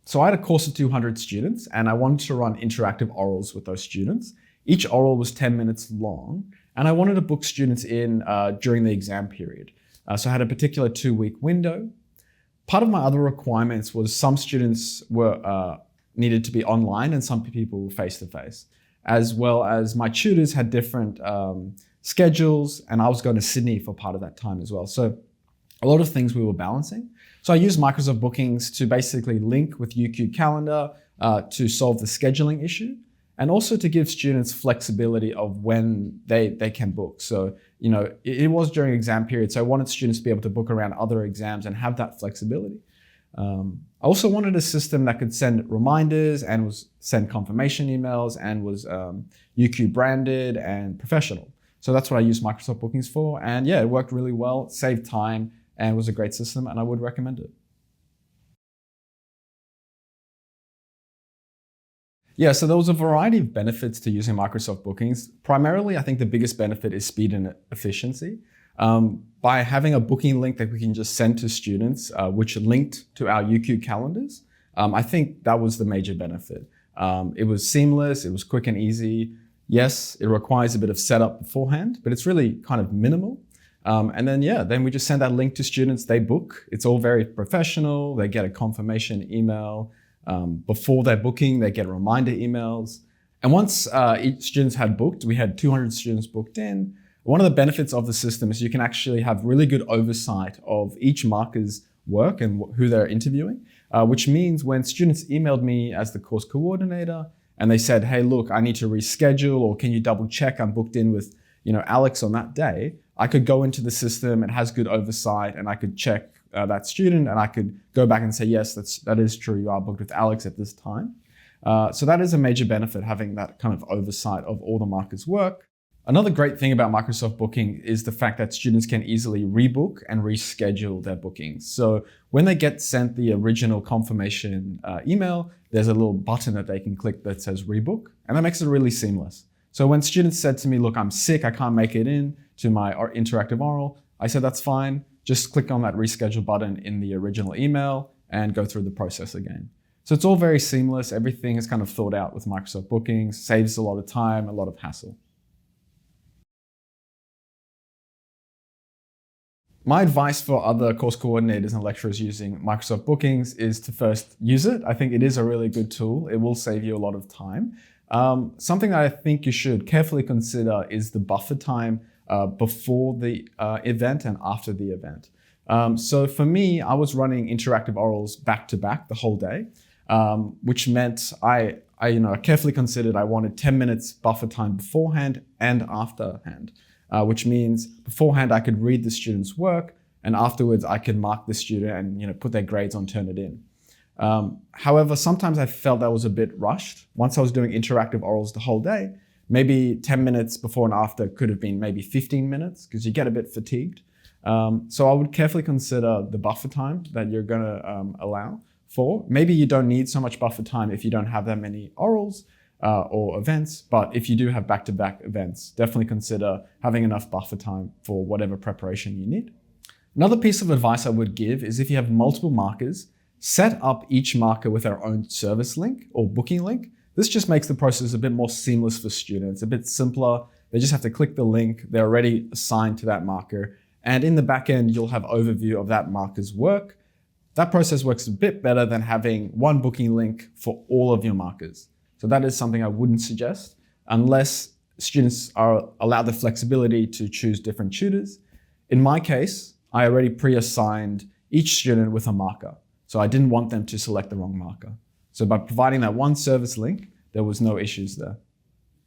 So I had a course of 200 students and I wanted to run interactive orals with those students. Each oral was 10 minutes long and I wanted to book students in during the exam period. So I had a particular 2-week window. Part of my other requirements was some students were needed to be online and some people were face-to-face, as well as my tutors had different schedules and I was going to Sydney for part of that time as well. So a lot of things we were balancing. So I used Microsoft Bookings to basically link with UQ Calendar to solve the scheduling issue and also to give students flexibility of when they can book. So, it was during exam period, so I wanted students to be able to book around other exams and have that flexibility. I also wanted a system that could send reminders and send confirmation emails and was UQ branded and professional. So that's what I used Microsoft Bookings for. And yeah, it worked really well, it saved time, and was a great system, and I would recommend it. Yeah, so there was a variety of benefits to using Microsoft Bookings. Primarily, I think the biggest benefit is speed and efficiency. By having a booking link that we can just send to students, which linked to our UQ calendars, I think that was the major benefit. It was seamless, it was quick and easy. Yes, it requires a bit of setup beforehand, but it's really kind of minimal. And then we just send that link to students, they book. It's all very professional. They get a confirmation email. Before their booking, they get reminder emails. And once each students had booked, we had 200 students booked in. One of the benefits of the system is you can actually have really good oversight of each marker's work and who they're interviewing, which means when students emailed me as the course coordinator and they said, hey, look, I need to reschedule, or can you double check I'm booked in with Alex on that day, I could go into the system, it has good oversight, and I could check that student and I could go back and say, yes, that is true, you are booked with Alex at this time. So that is a major benefit, having that kind of oversight of all the markers' work. Another great thing about Microsoft Booking is the fact that students can easily rebook and reschedule their bookings. So when they get sent the original confirmation email, there's a little button that they can click that says rebook, and that makes it really seamless. So when students said to me, look, I'm sick, I can't make it in to my interactive oral, I said, that's fine. Just click on that reschedule button in the original email and go through the process again. So it's all very seamless. Everything is kind of thought out with Microsoft Bookings, saves a lot of time, a lot of hassle. My advice for other course coordinators and lecturers using Microsoft Bookings is to first use it. I think it is a really good tool. It will save you a lot of time. Something that I think you should carefully consider is the buffer time before the event and after the event. So for me, I was running interactive orals back to back the whole day, which meant I carefully considered I wanted 10 minutes buffer time beforehand and afterhand, which means beforehand I could read the student's work and afterwards I could mark the student and put their grades on Turnitin. However, sometimes I felt that was a bit rushed. Once I was doing interactive orals the whole day, maybe 10 minutes before and after could have been maybe 15 minutes because you get a bit fatigued. So I would carefully consider the buffer time that you're going to allow for. Maybe you don't need so much buffer time if you don't have that many orals or events, but if you do have back-to-back events, definitely consider having enough buffer time for whatever preparation you need. Another piece of advice I would give is if you have multiple markers, set up each marker with their own service link or booking link. This just makes the process a bit more seamless for students, a bit simpler. They just have to click the link. They're already assigned to that marker. And in the back end, you'll have overview of that marker's work. That process works a bit better than having one booking link for all of your markers. So that is something I wouldn't suggest unless students are allowed the flexibility to choose different tutors. In my case, I already pre-assigned each student with a marker. So I didn't want them to select the wrong marker. So by providing that one service link, there was no issues there.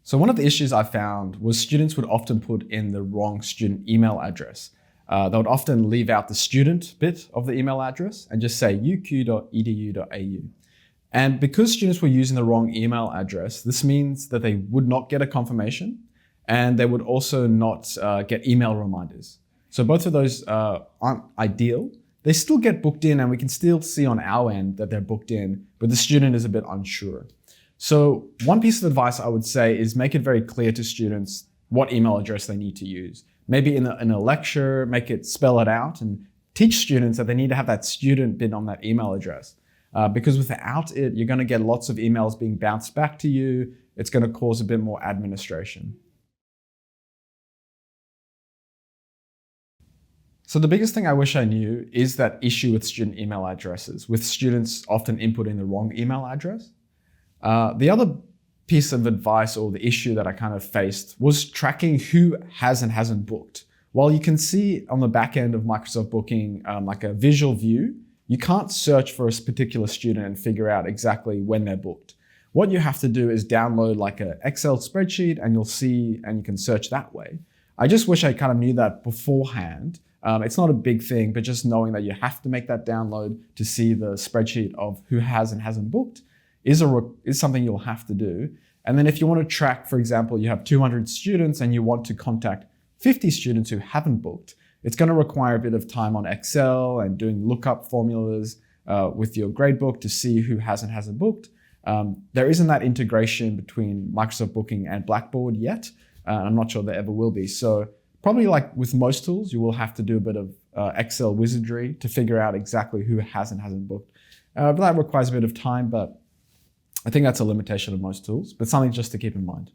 So one of the issues I found was students would often put in the wrong student email address. They would often leave out the student bit of the email address and just say uq.edu.au. And because students were using the wrong email address, this means that they would not get a confirmation and they would also not get email reminders. So both of those aren't ideal. They still get booked in and we can still see on our end that they're booked in, but the student is a bit unsure. So one piece of advice I would say is make it very clear to students what email address they need to use. Maybe in a lecture, spell it out and teach students that they need to have that student bit on that email address. because without it, you're going to get lots of emails being bounced back to you. It's going to cause a bit more administration. So the biggest thing I wish I knew is that issue with student email addresses, with students often inputting the wrong email address. The other piece of advice or the issue that I kind of faced was tracking who has and hasn't booked. While you can see on the back end of Microsoft Booking like a visual view, you can't search for a particular student and figure out exactly when they're booked. What you have to do is download like an Excel spreadsheet and you'll see, and you can search that way. I just wish I kind of knew that beforehand. It's not a big thing, but just knowing that you have to make that download to see the spreadsheet of who has and hasn't booked is something you'll have to do. And then if you want to track, for example, you have 200 students and you want to contact 50 students who haven't booked, it's going to require a bit of time on Excel and doing lookup formulas with your gradebook to see who has and hasn't booked. There isn't that integration between Microsoft Booking and Blackboard yet. I'm not sure there ever will be. So probably like with most tools, you will have to do a bit of Excel wizardry to figure out exactly who has and hasn't booked. But that requires a bit of time, but I think that's a limitation of most tools, but something just to keep in mind.